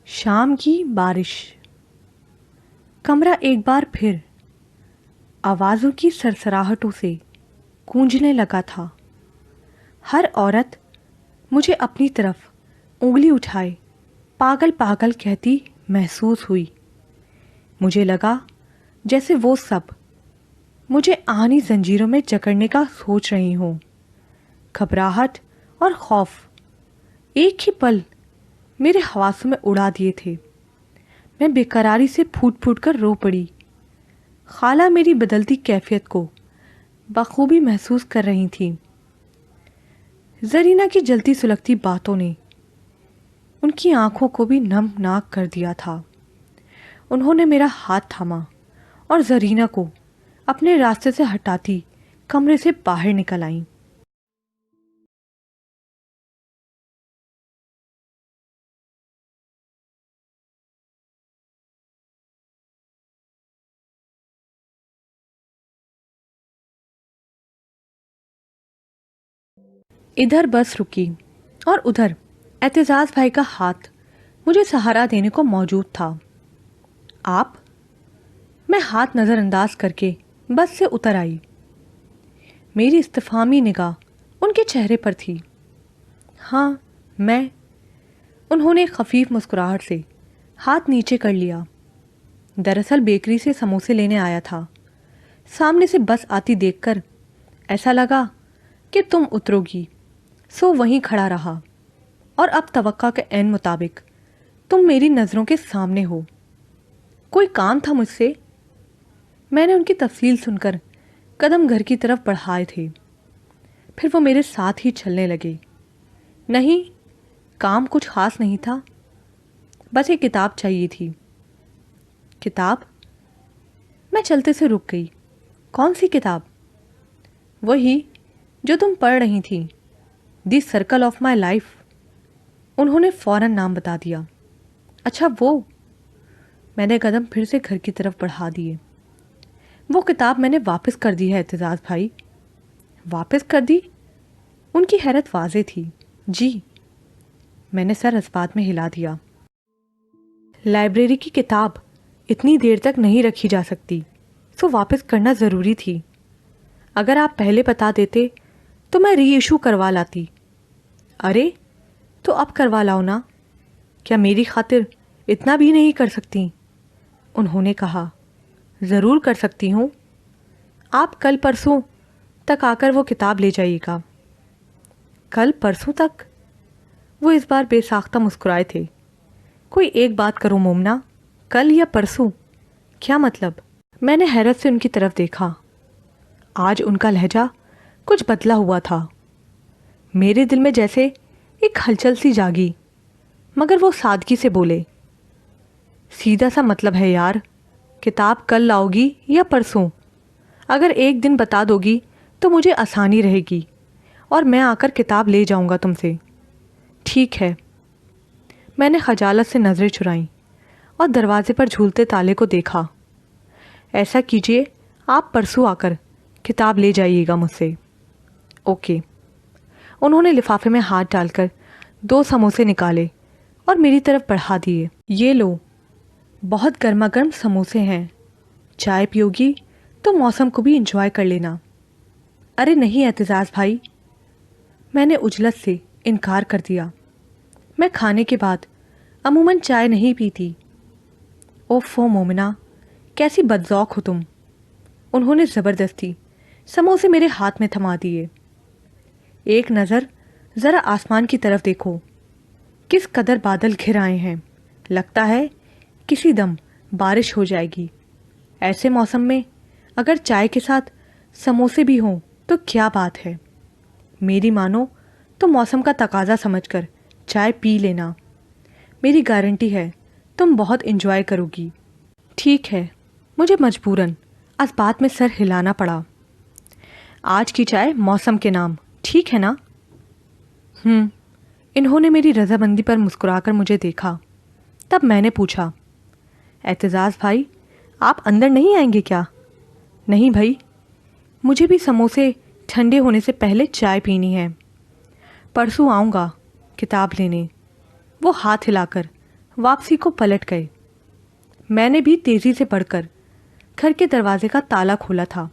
شام کی بارش۔ کمرہ ایک بار پھر آوازوں کی سرسراہٹوں سے گونجنے لگا تھا۔ ہر عورت مجھے اپنی طرف انگلی اٹھائے پاگل پاگل کہتی محسوس ہوئی۔ مجھے لگا جیسے وہ سب مجھے آہنی زنجیروں میں جکڑنے کا سوچ رہی ہوں۔ گھبراہٹ اور خوف ایک ہی پل میرے حواسوں میں اڑا دیے تھے۔ میں بے قراری سے پھوٹ پھوٹ کر رو پڑی۔ خالہ میری بدلتی کیفیت کو بخوبی محسوس کر رہی تھیں۔ زرینہ کی جلتی سلگتی باتوں نے ان کی آنکھوں کو بھی نم ناک کر دیا تھا۔ انہوں نے میرا ہاتھ تھاما اور زرینہ کو اپنے راستے سے ہٹاتی کمرے سے باہر نکل آئیں۔ ادھر بس رکی اور ادھر اعتزاز بھائی کا ہاتھ مجھے سہارا دینے کو موجود تھا۔ آپ؟ میں ہاتھ نظر انداز کر کے بس سے اتر آئی۔ میری استفہامی نگاہ ان کے چہرے پر تھی۔ ہاں میں۔ انہوں نے خفیف مسکراہٹ سے ہاتھ نیچے کر لیا۔ دراصل بیکری سے سموسے لینے آیا تھا۔ سامنے سے بس آتی دیکھ کر ایسا لگا کہ تم اترو گی، سو وہیں کھڑا رہا، اور اب توقع کے عین مطابق تم میری نظروں کے سامنے ہو۔ کوئی کام تھا مجھ سے؟ میں نے ان کی تفصیل سن کر قدم گھر کی طرف بڑھائے تھے، پھر وہ میرے ساتھ ہی چلنے لگے۔ نہیں، کام کچھ خاص نہیں تھا، بس ایک کتاب چاہیے تھی۔ کتاب؟ میں چلتے سے رک گئی۔ کون سی کتاب؟ وہی جو تم پڑھ رہی تھی، دی سرکل آف مائی لائف۔ انہوں نے فوراً نام بتا دیا۔ اچھا وہ؟ میں نے قدم پھر سے گھر کی طرف بڑھا دیے۔ وہ کتاب میں نے واپس کر دی ہے اعتزاز بھائی۔ واپس کر دی؟ ان کی حیرت واضح تھی۔ جی، میں نے سر اس بات میں ہلا دیا۔ لائبریری کی کتاب اتنی دیر تک نہیں رکھی جا سکتی، سو واپس کرنا ضروری تھی۔ اگر آپ پہلے بتا دیتے تو میں ری ایشو کروا لاتی۔ ارے تو اب کروا لاؤ نا، کیا میری خاطر اتنا بھی نہیں کر سکتی؟ انہوں نے کہا۔ ضرور کر سکتی ہوں۔ آپ کل پرسوں تک آ کر وہ کتاب لے جائیے گا۔ کل پرسوں تک؟ وہ اس بار بے ساختہ مسکرائے تھے۔ کوئی ایک بات کرو مومنہ، کل یا پرسوں؟ کیا مطلب؟ میں نے حیرت سے ان کی طرف دیکھا۔ آج ان کا لہجہ کچھ بدلا ہوا تھا۔ میرے دل میں جیسے ایک ہلچل سی جاگی، مگر وہ سادگی سے بولے، سیدھا سا مطلب ہے یار، کتاب کل لاؤ گی یا پرسوں؟ اگر ایک دن بتا دو گی تو مجھے آسانی رہے گی اور میں آ کر کتاب لے جاؤں گا تم سے۔ ٹھیک ہے۔ میں نے خجالت سے نظریں چرائیں اور دروازے پر جھولتے تالے کو دیکھا۔ ایسا کیجئے، آپ پرسوں آ کر کتاب لے جائیے گا مجھ سے۔ اوکے۔ انہوں نے لفافے میں ہاتھ ڈال کر 2 سموسے نکالے اور میری طرف بڑھا دیے۔ یہ لو، بہت گرما گرم سموسے ہیں، چائے پیو گی تو موسم کو بھی انجوائے کر لینا۔ ارے نہیں اعتزاز بھائی، میں نے عجلت سے انکار کر دیا۔ میں کھانے کے بعد عموماً چائے نہیں پیتی۔ اوفو مومنہ، کیسی بدذوق ہو تم۔ انہوں نے زبردستی سموسے میرے ہاتھ میں تھما دیے۔ ایک نظر ذرا آسمان کی طرف دیکھو، کس قدر بادل گھر آئے ہیں۔ لگتا ہے کسی دم بارش ہو جائے گی۔ ایسے موسم میں اگر چائے کے ساتھ سموسے بھی ہوں تو کیا بات ہے۔ میری مانو تو موسم کا تقاضا سمجھ کر چائے پی لینا۔ میری گارنٹی ہے تم بہت انجوائے کرو گی۔ ٹھیک ہے۔ مجھے مجبوراً اس بات میں سر ہلانا پڑا۔ آج کی چائے موسم کے نام، ٹھیک ہے نا؟ انہوں نے میری رضامندی پر مسکرا کر مجھے دیکھا۔ تب میں نے پوچھا، اعتزاز بھائی، آپ اندر نہیں آئیں گے کیا؟ نہیں بھائی، مجھے بھی سموسے ٹھنڈے ہونے سے پہلے چائے پینی ہے۔ پرسوں آؤں گا کتاب لینے۔ وہ ہاتھ ہلا کر واپسی کو پلٹ گئے۔ میں نے بھی تیزی سے بڑھ کر گھر کے دروازے کا تالا کھولا تھا۔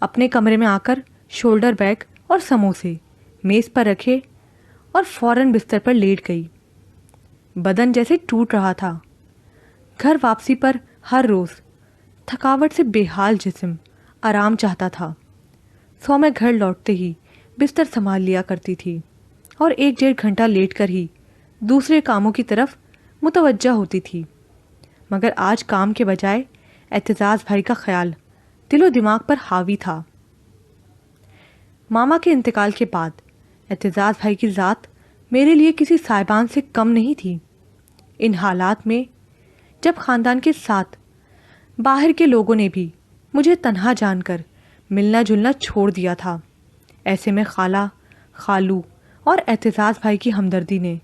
اپنے کمرے میں آ کر شولڈر بیگ اور سموسے میز پر رکھے اور فوراً بستر پر لیٹ گئی۔ بدن جیسے ٹوٹ رہا تھا۔ گھر واپسی پر ہر روز تھکاوٹ سے بے حال جسم آرام چاہتا تھا، سو میں گھر لوٹتے ہی بستر سنبھال لیا کرتی تھی اور 1-1.5 گھنٹہ لیٹ کر ہی دوسرے کاموں کی طرف متوجہ ہوتی تھی۔ مگر آج کام کے بجائے اعتزاز بھائی کا خیال دل و دماغ پر حاوی تھا۔ ماما کے انتقال کے بعد اعتزاز بھائی کی ذات میرے لیے کسی صاحبان سے کم نہیں تھی۔ ان حالات میں جب خاندان کے ساتھ باہر کے لوگوں نے بھی مجھے تنہا جان کر ملنا جلنا چھوڑ دیا تھا، ایسے میں خالہ، خالو اور اعتزاز بھائی کی ہمدردی نے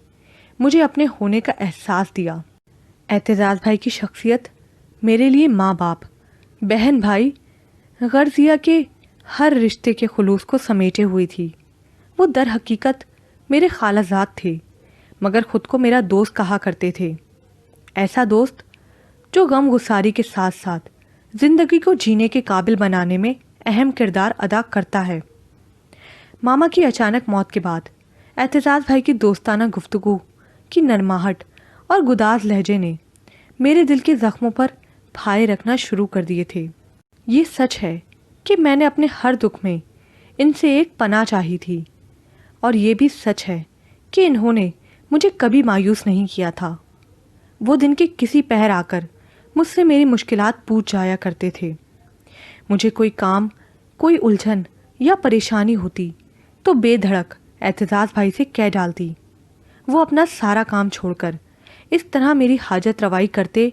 مجھے اپنے ہونے کا احساس دیا۔ اعتزاز بھائی کی شخصیت میرے لیے ماں باپ، بہن بھائی، غرضیہ کے ہر رشتے کے خلوص کو سمیٹے ہوئی تھی۔ وہ در حقیقت میرے خالہ زاد تھے، مگر خود کو میرا دوست کہا کرتے تھے۔ ایسا دوست جو غم گساری کے ساتھ ساتھ زندگی کو جینے کے قابل بنانے میں اہم کردار ادا کرتا ہے۔ ماما کی اچانک موت کے بعد اعتزاز بھائی کی دوستانہ گفتگو کی نرماہٹ اور گداز لہجے نے میرے دل کے زخموں پر پھائے رکھنا شروع کر دیے تھے۔ یہ سچ ہے کہ میں نے اپنے ہر دکھ میں ان سے ایک پناہ چاہی تھی، اور یہ بھی سچ ہے کہ انہوں نے مجھے کبھی مایوس نہیں کیا تھا۔ وہ دن کے کسی پہر آ کر مجھ سے میری مشکلات پوچھ جایا کرتے تھے۔ مجھے کوئی کام، کوئی الجھن یا پریشانی ہوتی تو بے دھڑک اعتزاز بھائی سے کہہ ڈالتی۔ وہ اپنا سارا کام چھوڑ کر اس طرح میری حاجت روائی کرتے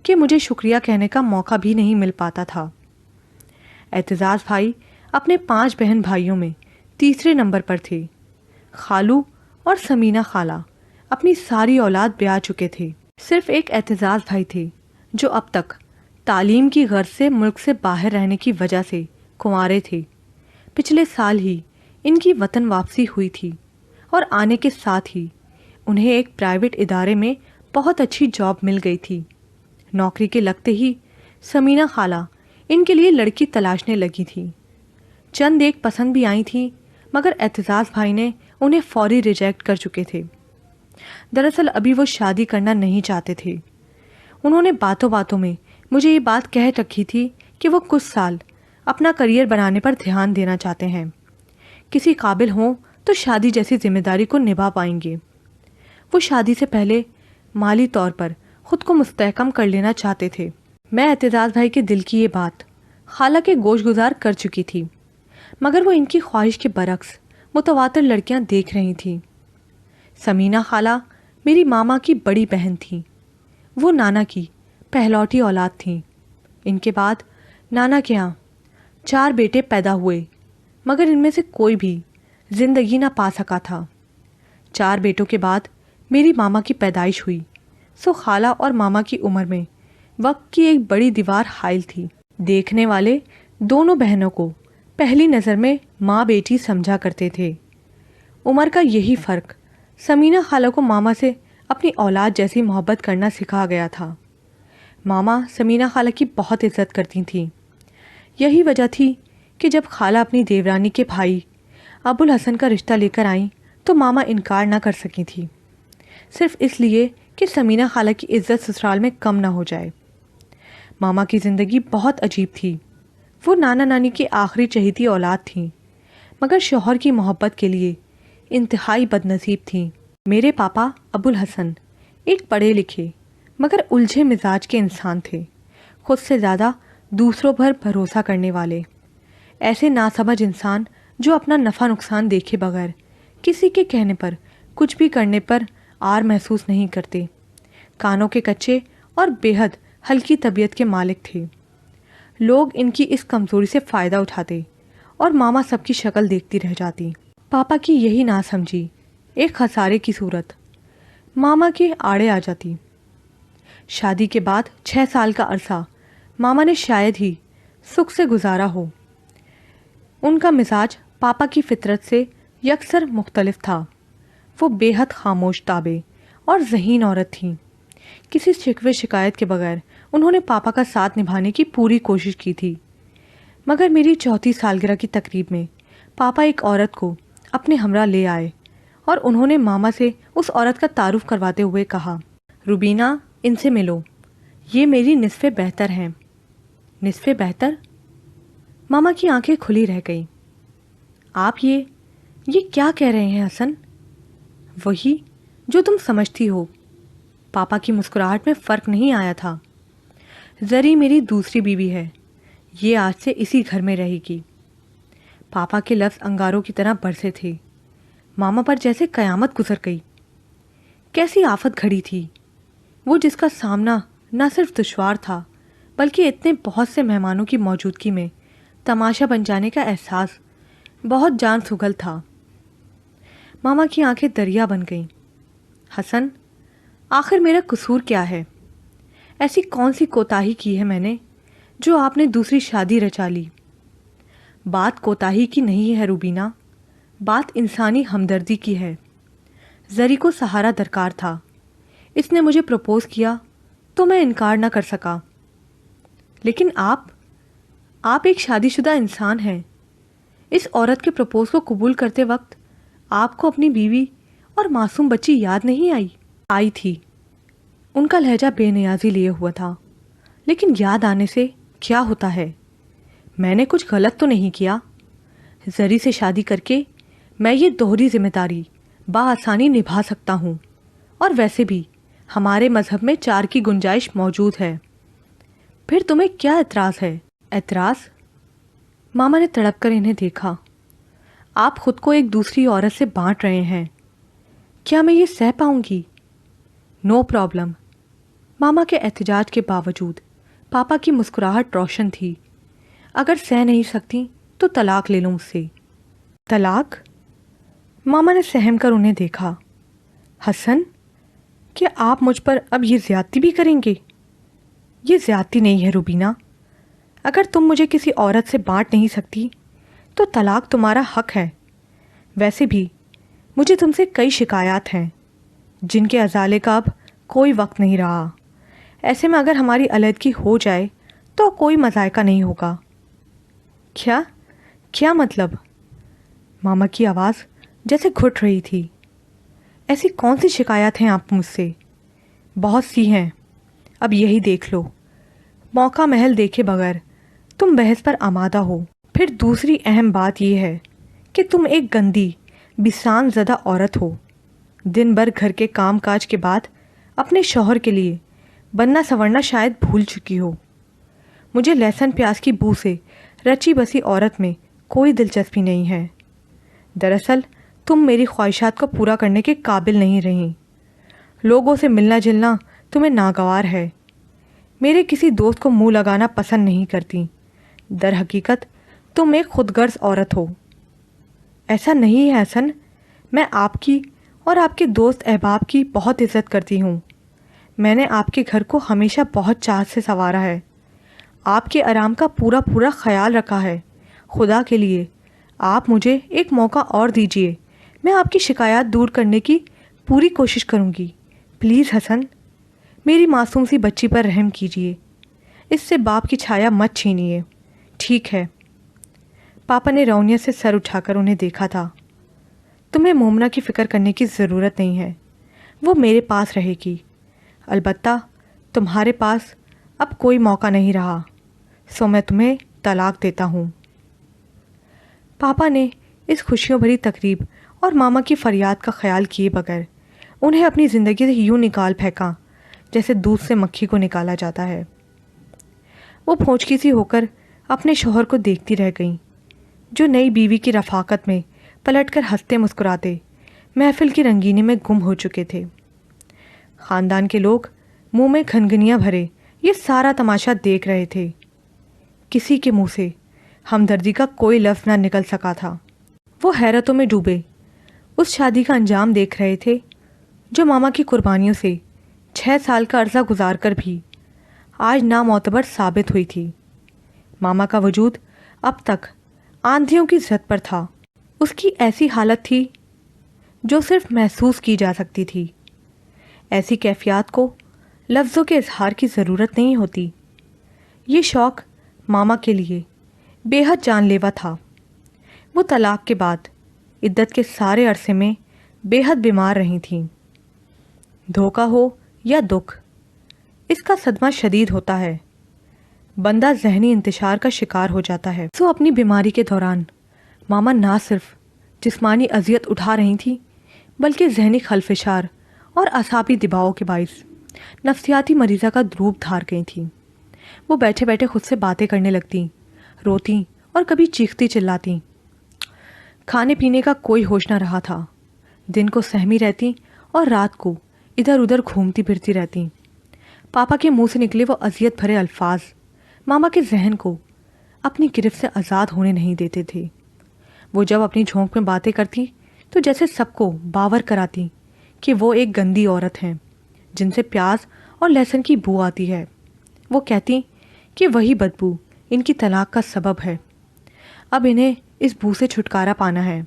کہ مجھے شکریہ کہنے کا موقع بھی نہیں مل پاتا تھا۔ اعتزاز بھائی اپنے 5 بہن بھائیوں میں تیسرے نمبر پر تھے۔ خالو اور سمینہ خالہ اپنی ساری اولاد بیاہ چکے تھے۔ صرف ایک اعتزاز بھائی تھے جو اب تک تعلیم کی غرض سے ملک سے باہر رہنے کی وجہ سے کنوارے تھے۔ پچھلے سال ہی ان کی وطن واپسی ہوئی تھی اور آنے کے ساتھ ہی انہیں ایک پرائیویٹ ادارے میں بہت اچھی جاب مل گئی تھی۔ نوکری کے لگتے ہی سمینہ خالہ ان کے لیے لڑکی تلاشنے لگی تھی۔ چند ایک پسند بھی آئی تھیں، مگر اعتزاز بھائی نے انہیں فوری ریجیکٹ کر چکے تھے۔ دراصل ابھی وہ شادی کرنا نہیں چاہتے تھے۔ انہوں نے باتوں باتوں میں مجھے یہ بات کہہ رکھی تھی کہ وہ کچھ سال اپنا کریئر بنانے پر دھیان دینا چاہتے ہیں۔ کسی قابل ہوں تو شادی جیسی ذمہ داری کو نبھا پائیں گے۔ وہ شادی سے پہلے مالی طور پر خود کو مستحکم کر لینا چاہتے تھے۔ میں اعتزاز بھائی کے دل کی یہ بات خالہ کے گوش گزار کر چکی تھی، مگر وہ ان کی خواہش کے برعکس متواتر لڑکیاں دیکھ رہی تھیں۔ سمینہ خالہ میری ماما کی بڑی بہن تھیں۔ وہ نانا کی پہلوٹی اولاد تھیں۔ ان کے بعد نانا کے ہاں 4 بیٹے پیدا ہوئے، مگر ان میں سے کوئی بھی زندگی نہ پا سکا تھا۔ 4 بیٹوں کے بعد میری ماما کی پیدائش ہوئی، سو خالہ اور ماما کی عمر میں وقت کی ایک بڑی دیوار حائل تھی۔ دیکھنے والے دونوں بہنوں کو پہلی نظر میں ماں بیٹی سمجھا کرتے تھے۔ عمر کا یہی فرق سمینہ خالہ کو ماما سے اپنی اولاد جیسی محبت کرنا سکھا گیا تھا۔ ماما سمینہ خالہ کی بہت عزت کرتی تھیں۔ یہی وجہ تھی کہ جب خالہ اپنی دیورانی کے بھائی ابو الحسن کا رشتہ لے کر آئیں تو ماما انکار نہ کر سکی تھی، صرف اس لیے کہ سمینہ خالہ کی عزت سسرال میں کم نہ ہو جائے۔ ماما کی زندگی بہت عجیب تھی۔ وہ نانا نانی کی آخری چہیتی اولاد تھیں، مگر شوہر کی محبت کے لیے انتہائی بد نصیب تھیں۔ میرے پاپا ابو الحسن ایک پڑھے لکھے مگر الجھے مزاج کے انسان تھے، خود سے زیادہ دوسروں پر بھروسہ کرنے والے، ایسے ناسمجھ انسان جو اپنا نفع نقصان دیکھے بغیر کسی کے کہنے پر کچھ بھی کرنے پر آر محسوس نہیں کرتے، کانوں کے کچے اور بے حد ہلکی طبیعت کے مالک تھے۔ لوگ ان کی اس کمزوری سے فائدہ اٹھاتے اور ماما سب کی شکل دیکھتی رہ جاتی۔ پاپا کی یہی ناسمجھی ایک خسارے کی صورت ماما کے آڑے آ جاتی۔ شادی کے بعد 6 سال کا عرصہ ماما نے شاید ہی سکھ سے گزارا ہو۔ ان کا مزاج پاپا کی فطرت سے یکسر مختلف تھا۔ وہ بے حد خاموش طبع اور ذہین عورت تھیں۔ کسی شکوے شکایت کے بغیر انہوں نے پاپا کا ساتھ نبھانے کی پوری کوشش کی تھی، مگر میری 34 سالگرہ کی تقریب میں پاپا ایک عورت کو اپنے ہمراہ لے آئے اور انہوں نے ماما سے اس عورت کا تعارف کرواتے ہوئے کہا، روبینہ، ان سے ملو، یہ میری نصف بہتر ہیں۔ نصف بہتر؟ ماما کی آنکھیں کھلی رہ گئیں۔ آپ یہ کیا کہہ رہے ہیں حسن؟ وہی جو تم سمجھتی ہو۔ پاپا کی مسکراہٹ میں فرق نہیں آیا تھا۔ زری میری دوسری بیوی ہے، یہ آج سے اسی گھر میں رہے گی۔ پاپا کے لفظ انگاروں کی طرح برسے تھے۔ ماما پر جیسے قیامت گزر گئی۔ کیسی آفت گھڑی تھی وہ، جس کا سامنا نہ صرف دشوار تھا بلکہ اتنے بہت سے مہمانوں کی موجودگی میں تماشا بن جانے کا احساس بہت جان سگل تھا۔ ماما کی آنکھیں دریا بن گئیں۔ حسن، آخر میرا قصور کیا ہے؟ ایسی کون سی کوتاہی کی ہے میں نے جو آپ نے دوسری شادی رچا لی؟ بات کوتاہی کی نہیں ہے روبینہ، بات انسانی ہمدردی کی ہے۔ زری کو سہارا درکار تھا، اس نے مجھے پروپوز کیا تو میں انکار نہ کر سکا۔ لیکن آپ ایک شادی شدہ انسان ہیں۔ اس عورت کے پروپوز کو قبول کرتے وقت آپ کو اپنی بیوی اور معصوم بچی یاد نہیں آئی تھی۔ ان کا لہجہ بے نیازی لیے ہوا تھا۔ لیکن یاد آنے سے کیا ہوتا ہے؟ میں نے کچھ غلط تو نہیں کیا؟ زری سے شادی کر کے میں یہ دوہری ذمہ داری بآسانی نبھا سکتا ہوں، اور ویسے بھی ہمارے مذہب میں 4 کی گنجائش موجود ہے۔ پھر تمہیں کیا اعتراض ہے؟ اعتراض؟ ماما نے تڑپ کر انہیں دیکھا۔ آپ خود کو ایک دوسری عورت سے بانٹ رہے ہیں، کیا میں یہ سہ پاؤں گی؟ No problem. ماما کے احتجاج کے باوجود پاپا کی مسکراہٹ روشن تھی۔ اگر سہ نہیں سکتی تو طلاق لے لوں مجھ سے۔ طلاق؟ ماما نے سہم کر انہیں دیکھا۔ حسن، کیا آپ مجھ پر اب یہ زیادتی بھی کریں گے؟ یہ زیادتی نہیں ہے روبینہ۔ اگر تم مجھے کسی عورت سے بانٹ نہیں سکتی تو طلاق تمہارا حق ہے۔ ویسے بھی مجھے تم سے کئی شکایات ہیں جن کے ازالے کا اب کوئی وقت نہیں رہا۔ ایسے میں اگر ہماری علیحدگی ہو جائے تو کوئی مذائقہ نہیں ہوگا۔ کیا مطلب؟ ماما کی آواز جیسے گھٹ رہی تھی۔ ایسی کون سی شکایات ہیں آپ مجھ سے؟ بہت سی ہیں، اب یہی دیکھ لو۔ موقع محل دیکھے بغیر تم بحث پر آمادہ ہو۔ پھر دوسری اہم بات یہ ہے کہ تم ایک گندی، بسان زدہ عورت ہو۔ دن بھر گھر کے کام کاج کے بعد اپنے شوہر کے لیے بننا سنورنا شاید بھول چکی ہو۔ مجھے لہسن پیاز کی بو سے رچی بسی عورت میں کوئی دلچسپی نہیں ہے۔ دراصل تم میری خواہشات کو پورا کرنے کے قابل نہیں رہیں۔ لوگوں سے ملنا جلنا تمہیں ناگوار ہے۔ میرے کسی دوست کو منہ لگانا پسند نہیں کرتی۔ در حقیقت تم ایک خود غرض عورت ہو۔ ایسا نہیں ہے حسن، میں آپ کی اور آپ کے دوست احباب کی بہت عزت کرتی ہوں۔ میں نے آپ کے گھر کو ہمیشہ بہت چاہت سے سنوارا ہے، آپ کے آرام کا پورا خیال رکھا ہے۔ خدا کے لیے آپ مجھے ایک موقع اور دیجیے، میں آپ کی شکایات دور کرنے کی پوری کوشش کروں گی۔ پلیز حسن، میری معصوم سی بچی پر رحم کیجیے، اس سے باپ کی چھایا مت چھینیے۔ ٹھیک ہے؟ پاپا نے رونیت سے سر اٹھا کر انہیں دیکھا تھا۔ تمہیں مومنہ کی فکر کرنے کی ضرورت نہیں ہے، وہ میرے پاس رہے گی۔ البتہ تمہارے پاس اب کوئی موقع نہیں رہا، سو میں تمہیں طلاق دیتا ہوں۔ پاپا نے اس خوشیوں بھری تقریب اور ماما کی فریاد کا خیال کیے بغیر انہیں اپنی زندگی سے یوں نکال پھینکا جیسے دودھ سے مکھی کو نکالا جاتا ہے۔ وہ پھونچکی سی ہو کر اپنے شوہر کو دیکھتی رہ گئیں، جو نئی بیوی کی رفاقت میں پلٹ کر ہنستے مسکراتے محفل کی رنگینی میں گم ہو چکے تھے۔ خاندان کے لوگ منہ میں گھنگھنیاں بھرے یہ سارا تماشا دیکھ رہے تھے۔ کسی کے منہ سے ہمدردی کا کوئی لفظ نہ نکل سکا تھا۔ وہ حیرتوں میں ڈوبے اس شادی کا انجام دیکھ رہے تھے جو ماما کی قربانیوں سے 6 سال کا عرصہ گزار کر بھی آج نامعتبر ثابت ہوئی تھی۔ ماما کا وجود اب تک آندھیوں کی زد پر تھا۔ اس کی ایسی حالت تھی جو صرف محسوس کی جا سکتی تھی۔ ایسی کیفیات کو لفظوں کے اظہار کی ضرورت نہیں ہوتی۔ یہ شوق ماما کے لیے بے حد جان لیوا تھا۔ وہ طلاق کے بعد عدت کے سارے عرصے میں بے حد بیمار رہی تھیں۔ دھوکہ ہو یا دکھ، اس کا صدمہ شدید ہوتا ہے۔ بندہ ذہنی انتشار کا شکار ہو جاتا ہے۔ سو اپنی بیماری کے دوران ماما نہ صرف جسمانی اذیت اٹھا رہی تھیں بلکہ ذہنی خلفشار اور اعصابی دباؤ کے باعث نفسیاتی مریضہ کا روپ دھار گئی تھیں۔ وہ بیٹھے بیٹھے خود سے باتیں کرنے لگتیں، روتیں اور کبھی چیختی چلاتیں۔ کھانے پینے کا کوئی ہوش نہ رہا تھا۔ دن کو سہمی رہتی اور رات کو ادھر ادھر گھومتی پھرتی رہتی۔ پاپا کے منہ سے نکلے وہ اذیت بھرے الفاظ ماما کے ذہن کو اپنی گرفت سے آزاد ہونے نہیں دیتے تھے۔ وہ جب اپنی جھونک میں باتیں کرتی تو جیسے سب کو باور کراتی کہ وہ ایک گندی عورت ہیں جن سے پیاز اور لہسن کی بو آتی ہے۔ وہ کہتی کہ وہی بدبو ان کی طلاق کا سبب ہے، اب انہیں اس بو سے چھٹکارا پانا ہے۔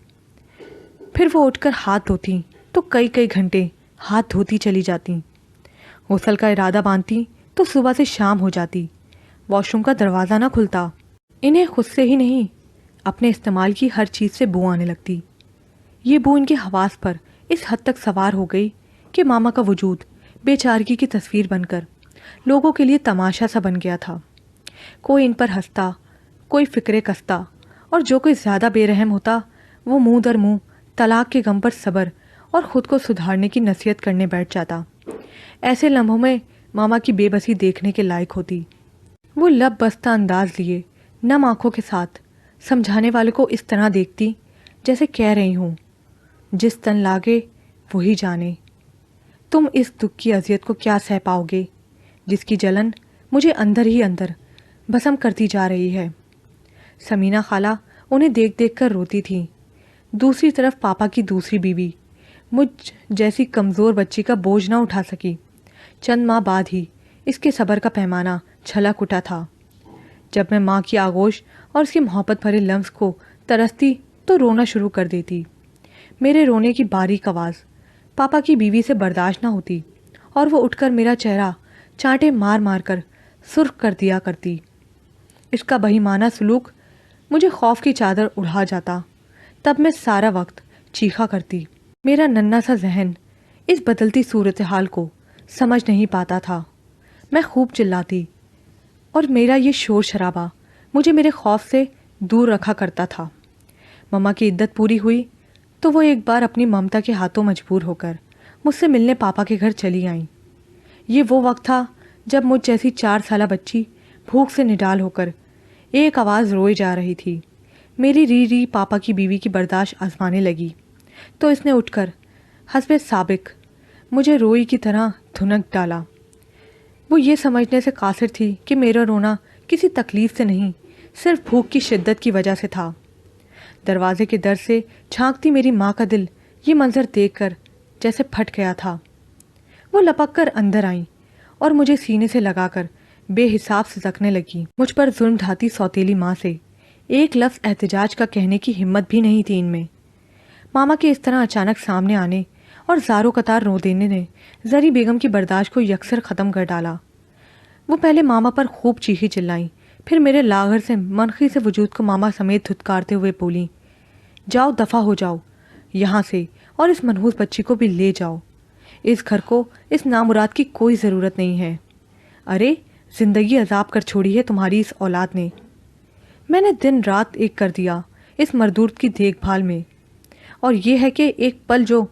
پھر وہ اٹھ کر ہاتھ دھوتی تو کئی کئی گھنٹے ہاتھ دھوتی چلی جاتی۔ غسل کا ارادہ باندھتی تو صبح سے شام ہو جاتی، واش روم کا دروازہ نہ کھلتا۔ انہیں خود سے ہی نہیں، اپنے استعمال کی ہر چیز سے بو آنے لگتی۔ یہ بو ان کے حواس پر اس حد تک سوار ہو گئی کہ ماما کا وجود بے چارگی کی تصویر بن کر لوگوں کے لیے تماشا سا بن گیا تھا۔ کوئی ان پر ہنستا، کوئی فکرے کستا، اور جو کوئی زیادہ بے رحم ہوتا وہ منہ در منہ طلاق کے غم پر صبر اور خود کو سدھارنے کی نصیحت کرنے بیٹھ جاتا۔ ایسے لمحوں میں ماما کی بے بسی دیکھنے کے لائق ہوتی۔ وہ لب بستہ انداز لیے نم آنکھوں کے ساتھ سمجھانے والے کو اس طرح دیکھتی جیسے کہہ رہی ہوں، جس تن لاگے وہی جانے، تم اس دکھ کی اذیت کو کیا سہ پاؤ گے جس کی جلن مجھے اندر ہی اندر بھسم کرتی جا رہی ہے۔ سمینہ خالہ انہیں دیکھ دیکھ کر روتی تھی۔ دوسری طرف پاپا کی دوسری بیوی مجھ جیسی کمزور بچی کا بوجھ نہ اٹھا سکی۔ چند ماہ بعد ہی اس کے صبر کا پیمانہ چھلک اٹھا تھا۔ جب میں ماں کی آغوش اور اس کے محبت بھرے لمس کو ترستی تو رونا شروع کر دیتی۔ میرے رونے کی باریک آواز پاپا کی بیوی سے برداشت نہ ہوتی اور وہ اٹھ کر میرا چہرہ چانٹے مار مار کر سرخ کر دیا کرتی۔ اس کا بہیمانہ سلوک مجھے خوف کی چادر اڑا جاتا۔ تب میں سارا وقت چیخا کرتی۔ میرا ننھا سا ذہن اس بدلتی صورتحال کو سمجھ نہیں پاتا تھا۔ میں خوب چلاتی اور میرا یہ شور شرابہ مجھے میرے خوف سے دور رکھا کرتا تھا۔ مما کی عدت پوری ہوئی تو وہ ایک بار اپنی ممتا کے ہاتھوں مجبور ہو کر مجھ سے ملنے پاپا کے گھر چلی آئیں۔ یہ وہ وقت تھا جب مجھ جیسی 4 سالہ بچی بھوک سے نڈال ہو کر ایک آواز روئے جا رہی تھی۔ میری ری ری پاپا کی بیوی کی برداشت آزمانے لگی تو اس نے اٹھ کر حسب سابق مجھے روئی کی طرح دھنک ڈالا۔ وہ یہ سمجھنے سے قاصر تھی کہ میرا رونا کسی تکلیف سے نہیں، صرف بھوک کی شدت کی وجہ سے تھا۔ دروازے کے در سے جھانکتی میری ماں کا دل یہ منظر دیکھ کر جیسے پھٹ گیا تھا۔ وہ لپک کر اندر آئیں اور مجھے سینے سے لگا کر بے حساب سے سکنے لگی۔ مجھ پر ظلم ڈھاتی سوتیلی ماں سے ایک لفظ احتجاج کا کہنے کی ہمت بھی نہیں تھی ان میں۔ ماما کے اس طرح اچانک سامنے آنے اور زاروں قطار رو دینے نے زری بیگم کی برداشت کو یکسر ختم کر ڈالا۔ وہ پہلے ماما پر خوب چیخی چلائیں، پھر میرے لاغر سے منخی سے وجود کو ماما سمیت دھتکارتے ہوئے بولیں، جاؤ دفع ہو جاؤ یہاں سے اور اس منحوس بچی کو بھی لے جاؤ۔ اس گھر کو اس نامراد کی کوئی ضرورت نہیں ہے۔ ارے زندگی عذاب کر چھوڑی ہے تمہاری اس اولاد نے۔ میں نے دن رات ایک کر دیا اس مردود کی دیکھ بھال میں، اور یہ ہے کہ ایک پل جو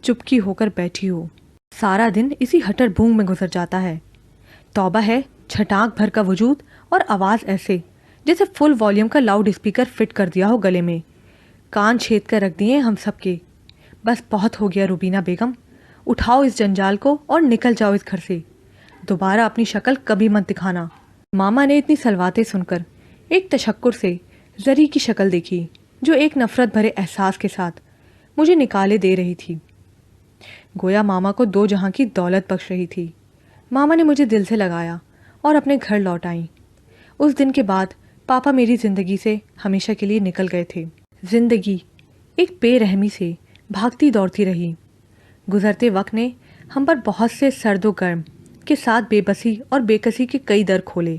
چپکی ہو کر بیٹھی ہو۔ سارا دن اسی ہٹر بھونگ میں گزر جاتا ہے۔ توبہ ہے چھٹانک بھر کا وجود اور آواز ایسے جیسے فل والیوم کا لاؤڈ اسپیکر فٹ کر دیا ہو گلے میں، کان چھید کر رکھ دیے ہم سب کے۔ بس بہت ہو گیا روبینہ بیگم، اٹھاؤ اس جنجال کو اور نکل جاؤ اس گھر سے، دوبارہ اپنی شکل کبھی مت دکھانا۔ ماما نے اتنی سلواتیں سن کر ایک تشکر سے زری کی شکل دیکھی جو ایک نفرت بھرے احساس کے ساتھ مجھے نکالے دے رہی تھی، گویا ماما کو 2 جہاں کی دولت بخش رہی تھی۔ ماما نے مجھے دل سے لگایا اور اپنے گھر لوٹ آئیں۔ اس دن کے بعد پاپا میری زندگی سے ہمیشہ کے لیے نکل گئے تھے۔ زندگی ایک بے رحمی سے بھاگتی دوڑتی رہی۔ گزرتے وقت نے ہم پر بہت سے سرد و گرم کے ساتھ بے بسی اور بے کسی کے کئی در کھولے،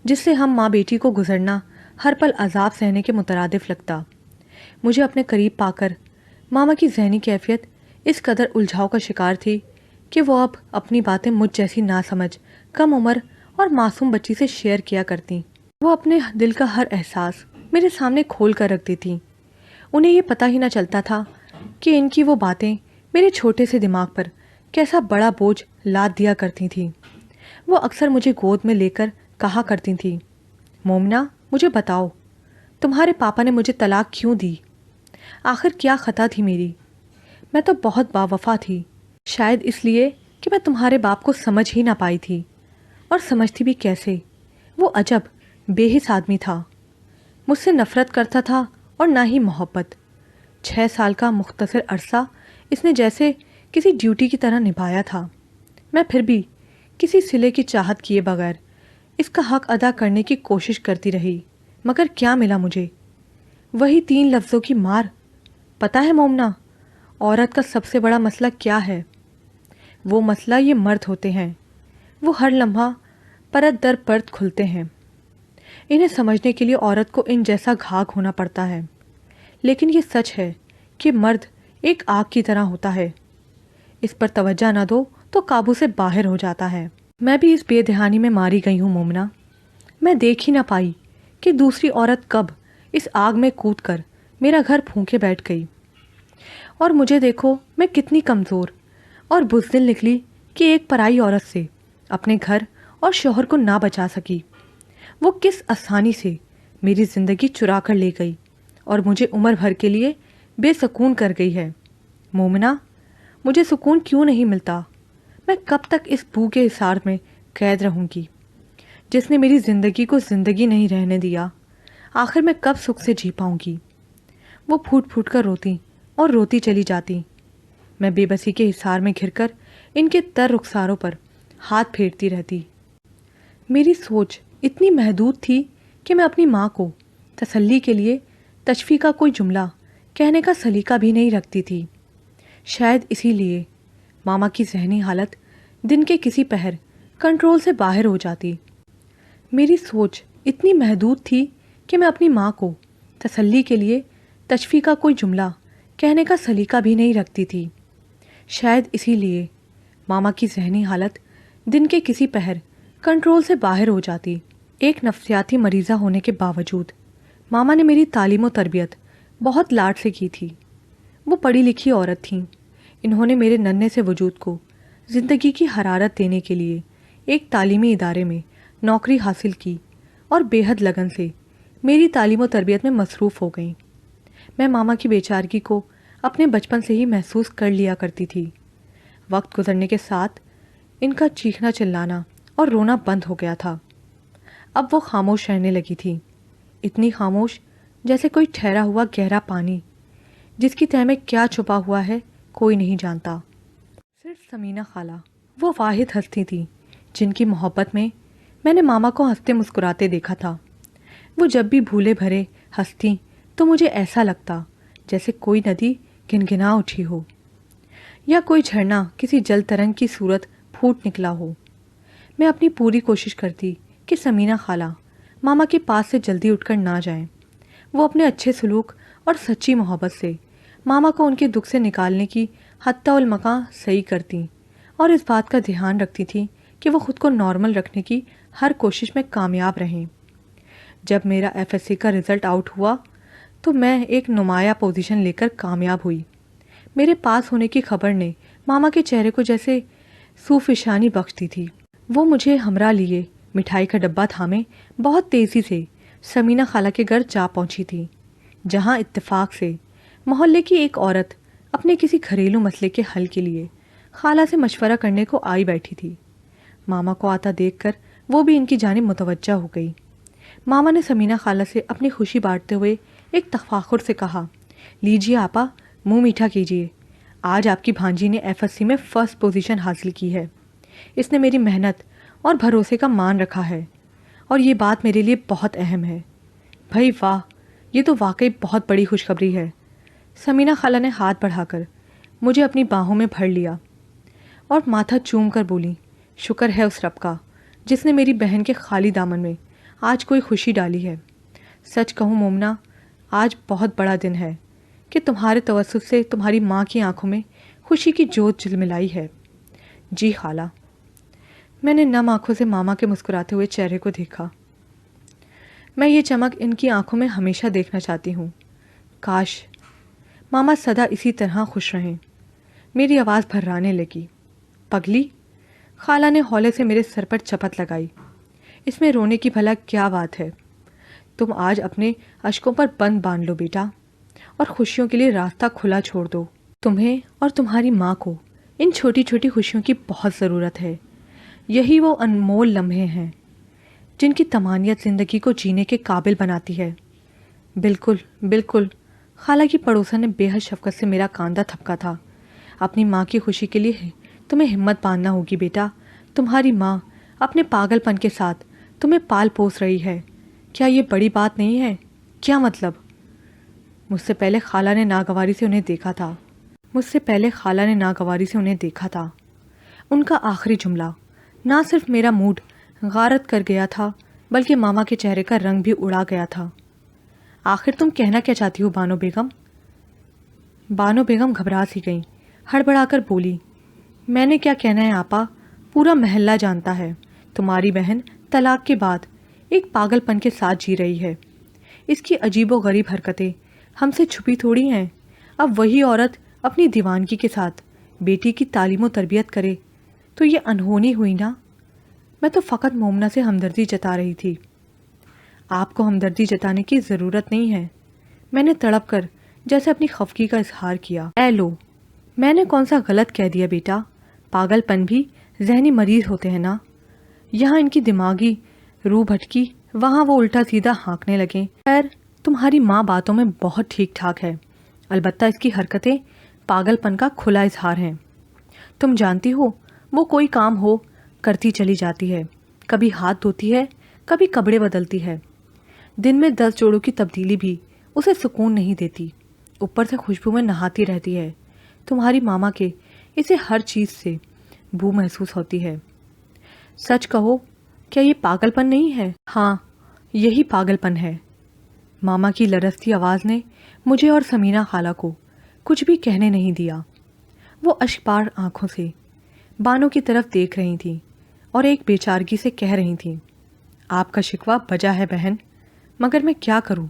جس سے ہم ماں بیٹی کو گزرنا ہر پل عذاب سہنے کے مترادف لگتا۔ مجھے اپنے قریب پا کر ماما کی ذہنی کیفیت اس قدر الجھاؤ کا شکار تھی کہ وہ اب اپنی باتیں مجھ جیسی ناسمجھ، کم عمر اور معصوم بچی سے شیئر کیا کرتیں۔ وہ اپنے دل کا ہر احساس میرے سامنے کھول کر رکھ دیتیں۔ انہیں یہ پتہ ہی نہ چلتا تھا کہ ان کی وہ باتیں میرے چھوٹے سے دماغ پر کیسا بڑا بوجھ لاد دیا کرتی تھیں۔ وہ اکثر مجھے گود میں لے کر کہا کرتی تھیں، مومنہ مجھے بتاؤ، تمہارے پاپا نے مجھے طلاق کیوں دی؟ آخر کیا خطا تھی میری؟ میں تو بہت باوفا تھی، شاید اس لیے کہ میں تمہارے باپ کو سمجھ ہی نہ پائی تھی، اور سمجھتی بھی کیسے؟ وہ عجب بے حس آدمی تھا، مجھ سے نفرت کرتا تھا اور نہ ہی محبت۔ 6 سال کا مختصر عرصہ اس نے جیسے کسی ڈیوٹی کی طرح نبھایا تھا۔ میں پھر بھی کسی صلے کی چاہت کیے بغیر اس کا حق ادا کرنے کی کوشش کرتی رہی، مگر کیا ملا مجھے؟ وہی 3 لفظوں کی مار۔ پتہ ہے مومنہ، عورت کا سب سے بڑا مسئلہ کیا ہے؟ وہ مسئلہ یہ مرد ہوتے ہیں، وہ ہر لمحہ پرت در پرت کھلتے ہیں۔ انہیں سمجھنے کے لیے عورت کو ان جیسا گھاگ ہونا پڑتا ہے، لیکن یہ سچ ہے کہ مرد ایک آگ کی طرح ہوتا ہے، اس پر توجہ نہ دو تو قابو سے باہر ہو جاتا ہے۔ میں بھی اس بے دہانی میں ماری گئی ہوں مومنہ۔ میں دیکھ ہی نہ پائی کہ دوسری عورت کب اس آگ میں کود کر میرا گھر پھونکے بیٹھ گئی، اور مجھے دیکھو میں کتنی کمزور اور بزدل نکلی کہ ایک پرائی عورت سے اپنے گھر اور شوہر کو نہ بچا سکی۔ وہ کس آسانی سے میری زندگی چرا کر لے گئی اور مجھے عمر بھر کے لیے بے سکون کر گئی ہے۔ مومنہ مجھے سکون کیوں نہیں ملتا؟ میں کب تک اس بو کے حصار میں قید رہوں گی جس نے میری زندگی کو زندگی نہیں رہنے دیا؟ آخر میں کب سکھ سے جی پاؤں گی؟ وہ پھوٹ پھوٹ کر روتی اور روتی چلی جاتی۔ میں بے بسی کے حصار میں گھر کر ان کے تر رخساروں پر ہاتھ پھیرتی رہتی۔ میری سوچ اتنی محدود تھی کہ میں اپنی ماں کو تسلی کے لیے تشفی کا کوئی جملہ کہنے کا سلیقہ بھی نہیں رکھتی تھی۔ شاید اسی لیے ماما کی ذہنی حالت دن کے کسی پہر کنٹرول سے باہر ہو جاتی۔ میری سوچ اتنی محدود تھی کہ میں اپنی ماں کو تسلی کے لیے تشفی کا کوئی جملہ کہنے کا سلیقہ بھی نہیں رکھتی تھی۔ شاید اسی لیے ماما کی ذہنی حالت دن کے کسی پہر کنٹرول سے باہر ہو جاتی۔ ایک نفسیاتی مریضہ ہونے کے باوجود ماما نے میری تعلیم و تربیت بہت لاڈ سے کی تھی۔ وہ پڑھی لکھی عورت تھیں۔ انہوں نے میرے ننھے سے وجود کو زندگی کی حرارت دینے کے لیے ایک تعلیمی ادارے میں نوکری حاصل کی اور بے حد لگن سے میری تعلیم و تربیت میں مصروف ہو گئیں۔ میں ماما کی بیچارگی کو اپنے بچپن سے ہی محسوس کر لیا کرتی تھی۔ وقت گزرنے کے ساتھ ان کا چیخنا چلانا اور رونا بند ہو گیا تھا۔ اب وہ خاموش رہنے لگی تھی، اتنی خاموش جیسے کوئی ٹھہرا ہوا گہرا پانی جس کی تہہ میں کیا چھپا ہوا ہے کوئی نہیں جانتا۔ صرف سمینہ خالہ وہ واحد ہستی تھی جن کی محبت میں نے ماما کو ہنستے مسکراتے دیکھا تھا۔ وہ جب بھی بھولے بھرے ہنستی تو مجھے ایسا لگتا جیسے کوئی ندی گنگنا اٹھی ہو یا کوئی جھرنا کسی جل ترنگ کی صورت پھوٹ نکلا ہو۔ میں اپنی پوری کوشش کرتی کہ سمینہ خالہ ماما کے پاس سے جلدی اٹھ کر نہ جائیں۔ وہ اپنے اچھے سلوک اور سچی محبت سے ماما کو ان کے دکھ سے نکالنے کی حتی المکان صحیح کرتی اور اس بات کا دھیان رکھتی تھی کہ وہ خود کو نارمل رکھنے کی ہر کوشش میں کامیاب رہیں۔ جب میرا FSC کا رزلٹ آؤٹ ہوا تو میں ایک نمایاں پوزیشن لے کر کامیاب ہوئی۔ میرے پاس ہونے کی خبر نے ماما کے چہرے کو جیسے سوفشانی بخش دی تھی۔ وہ مجھے ہمراہ لیے مٹھائی کا ڈبہ تھامے بہت تیزی سے سمینہ خالہ کے گھر جا پہنچی تھی، جہاں اتفاق سے محلے کی ایک عورت اپنے کسی گھریلو مسئلے کے حل کے لیے خالہ سے مشورہ کرنے کو آئی بیٹھی تھی۔ ماما کو آتا دیکھ کر وہ بھی ان کی جانب متوجہ ہو گئی۔ ماما نے سمینہ خالہ سے اپنی خوشی بانٹتے ہوئے ایک تفاخر سے کہا، لیجیے آپا، منہ میٹھا کیجیے، آج آپ کی بھانجی نے FSC میں فرسٹ پوزیشن حاصل کی ہے۔ اس نے میری محنت اور بھروسے کا مان رکھا ہے اور یہ بات میرے لیے بہت اہم ہے۔ بھائی واہ، یہ تو واقعی بہت بڑی خوشخبری ہے۔ سمینہ خالہ نے ہاتھ بڑھا کر مجھے اپنی باہوں میں بھر لیا اور ماتھا چوم کر بولی، شکر ہے اس رب کا جس نے میری بہن کے خالی دامن میں آج کوئی خوشی ڈالی ہے۔ سچ کہوں مومنا، آج بہت بڑا دن ہے کہ تمہارے توسط سے تمہاری ماں کی آنکھوں میں خوشی کی جوت جلملائی ہے۔ جی خالہ۔ میں نے نم آنکھوں سے ماما کے مسکراتے ہوئے چہرے کو دیکھا۔ میں یہ چمک ان کی آنکھوں میں ہمیشہ دیکھنا چاہتی ہوں۔ کاش ماما سدا اسی طرح خوش رہیں۔ میری آواز بھررانے لگی۔ پگلی؟ خالہ نے ہولے سے میرے سر پر چپت لگائی۔ اس میں رونے کی بھلا کیا بات ہے؟ تم آج اپنے اشکوں پر بند باندھ لو بیٹا، اور خوشیوں کے لیے راستہ کھلا چھوڑ دو۔ تمہیں اور تمہاری ماں کو ان چھوٹی چھوٹی خوشیوں کی بہت ضرورت ہے۔ یہی وہ انمول لمحے ہیں جن کی طمانیت زندگی کو جینے کے قابل بناتی ہے۔ بالکل بالکل، خالہ کی پڑوسن نے بے حد شفقت سے میرا کاندھا تھپکا تھا۔ اپنی ماں کی خوشی کے لیے تمہیں ہمت باندھنا ہوگی بیٹا۔ تمہاری ماں اپنے پاگل پن کے ساتھ تمہیں پال پوس رہی ہے۔ کیا یہ بڑی بات نہیں ہے؟ کیا مطلب؟ مجھ سے پہلے خالہ نے ناگواری سے انہیں دیکھا تھا۔ ان کا آخری جملہ نہ صرف میرا موڈ غارت کر گیا تھا بلکہ ماما کے چہرے کا رنگ بھی اڑا گیا تھا۔ آخر تم کہنا کیا چاہتی ہو بانو بیگم؟ بانو بیگم گھبرا سی گئیں، ہڑبڑا کر بولی، میں نے کیا کہنا ہے آپا، پورا محلہ جانتا ہے تمہاری بہن طلاق کے بعد ایک پاگل پن کے ساتھ جی رہی ہے۔ اس کی عجیب و غریب حرکتیں ہم سے چھپی تھوڑی ہیں۔ اب وہی عورت اپنی دیوانگی کے ساتھ بیٹی کی تعلیم و تربیت کرے تو یہ انہونی ہوئی نا۔ میں تو فقط مومنہ سے ہمدردی جتا رہی تھی۔ آپ کو ہمدردی جتانے کی ضرورت نہیں ہے، میں نے تڑپ کر جیسے اپنی خفگی کا اظہار کیا۔ اے لو، میں نے کون سا غلط کہہ دیا بیٹا؟ پاگل پن بھی ذہنی مریض ہوتے ہیں نا۔ یہاں ان کی دماغی روح بھٹکی، وہاں وہ الٹا سیدھا ہانکنے لگے۔ خیر، تمہاری ماں باتوں میں بہت ٹھیک ٹھاک ہے، البتہ اس کی حرکتیں پاگل پن کا کھلا اظہار ہیں۔ تم جانتی ہو وہ کوئی کام ہو کرتی چلی جاتی ہے، کبھی ہاتھ دھوتی ہے، کبھی کپڑے بدلتی ہے۔ دن میں 10 جوڑوں کی تبدیلی بھی اسے سکون نہیں دیتی، اوپر سے خوشبو میں نہاتی رہتی ہے۔ تمہاری ماما کے اسے ہر چیز سے بو محسوس ہوتی ہے۔ سچ کہو، کیا یہ پاگل پن نہیں ہے؟ ہاں، یہی پاگل پن ہے۔ ماما کی لرزتی آواز نے مجھے اور سمینہ خالہ کو کچھ بھی کہنے نہیں دیا۔ وہ اشکبار آنکھوں سے بانو کی طرف دیکھ رہی تھیں اور ایک بے چارگی سے کہہ رہی تھیں، آپ کا شکوہ بجا ہے بہن، مگر میں کیا کروں؟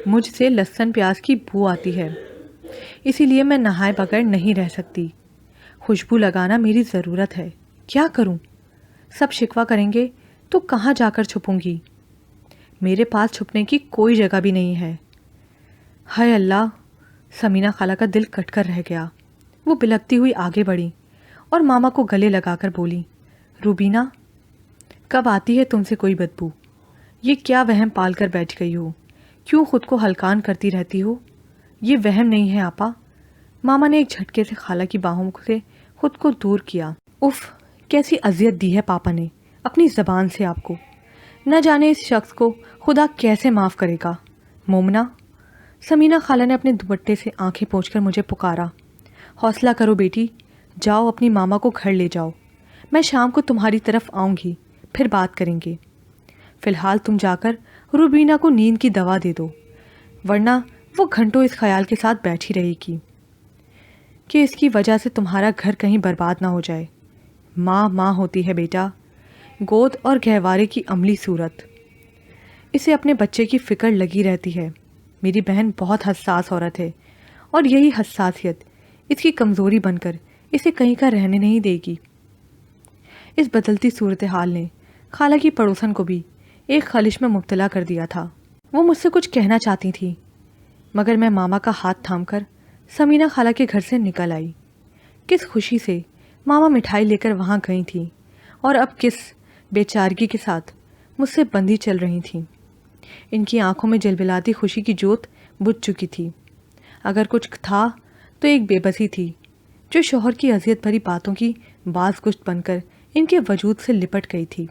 مجھ سے لہسن پیاز کی بو آتی ہے، اسی لیے میں نہائے بغیر نہیں رہ سکتی۔ خوشبو لگانا میری ضرورت ہے، کیا کروں؟ سب شکوہ کریں گے تو کہاں جا کر چھپوں گی؟ میرے پاس چھپنے کی کوئی جگہ بھی نہیں ہے۔ ہائے اللہ! سمینہ خالہ کا دل کٹ کر رہ گیا۔ وہ بلکتی ہوئی آگے بڑھی اور ماما کو گلے لگا کر بولی، روبینہ، کب آتی ہے تم سے کوئی بدبو؟ یہ کیا وہم پال کر بیٹھ گئی ہو؟ کیوں خود کو ہلکان کرتی رہتی ہو؟ یہ وہم نہیں ہے آپا۔ ماما نے ایک جھٹکے سے خالہ کی باہوں سے خود کو دور کیا۔ اف، کیسی اذیت دی ہے پاپا نے اپنی زبان سے آپ کو، نہ جانے اس شخص کو خدا کیسے معاف کرے گا۔ مومنہ، سمینہ خالہ نے اپنے دوپٹے سے آنکھیں پوچھ کر مجھے پکارا، حوصلہ کرو بیٹی، جاؤ اپنی ماما کو گھر لے جاؤ، میں شام کو تمہاری طرف آؤں گی، پھر بات کریں گے۔ فی الحال تم جا کر روبینہ کو نیند کی دوا دے دو، ورنہ وہ گھنٹوں اس خیال کے ساتھ بیٹھی رہے گی کہ اس کی وجہ سے تمہارا گھر کہیں برباد نہ ہو جائے۔ ماں ماں ہوتی ہے بیٹا، گود اور گہوارے کی عملی صورت۔ اسے اپنے بچے کی فکر لگی رہتی ہے۔ میری بہن بہت حساس عورت ہے اور یہی حساسیت اس کی کمزوری بن کر اسے کہیں کا رہنے نہیں دے گی۔ اس بدلتی صورتحال نے خالہ کی پڑوسن کو بھی ایک خلش میں مبتلا کر دیا تھا۔ وہ مجھ سے کچھ کہنا چاہتی تھی، مگر میں ماما کا ہاتھ تھام کر سمینہ خالہ کے گھر سے نکل آئی۔ کس خوشی سے ماما مٹھائی لے کر وہاں گئی تھیں اور اب کس بے چارگی کے ساتھ مجھ سے بندھی چل رہی تھیں۔ ان کی آنکھوں میں جلبلاتی خوشی کی جوت بجھ چکی تھی۔ اگر کچھ تھا تو ایک بے بسی تھی جو شوہر کی اذیت بھری باتوں کی باز گشت بن کر ان کے وجود سے لپٹ گئی تھی۔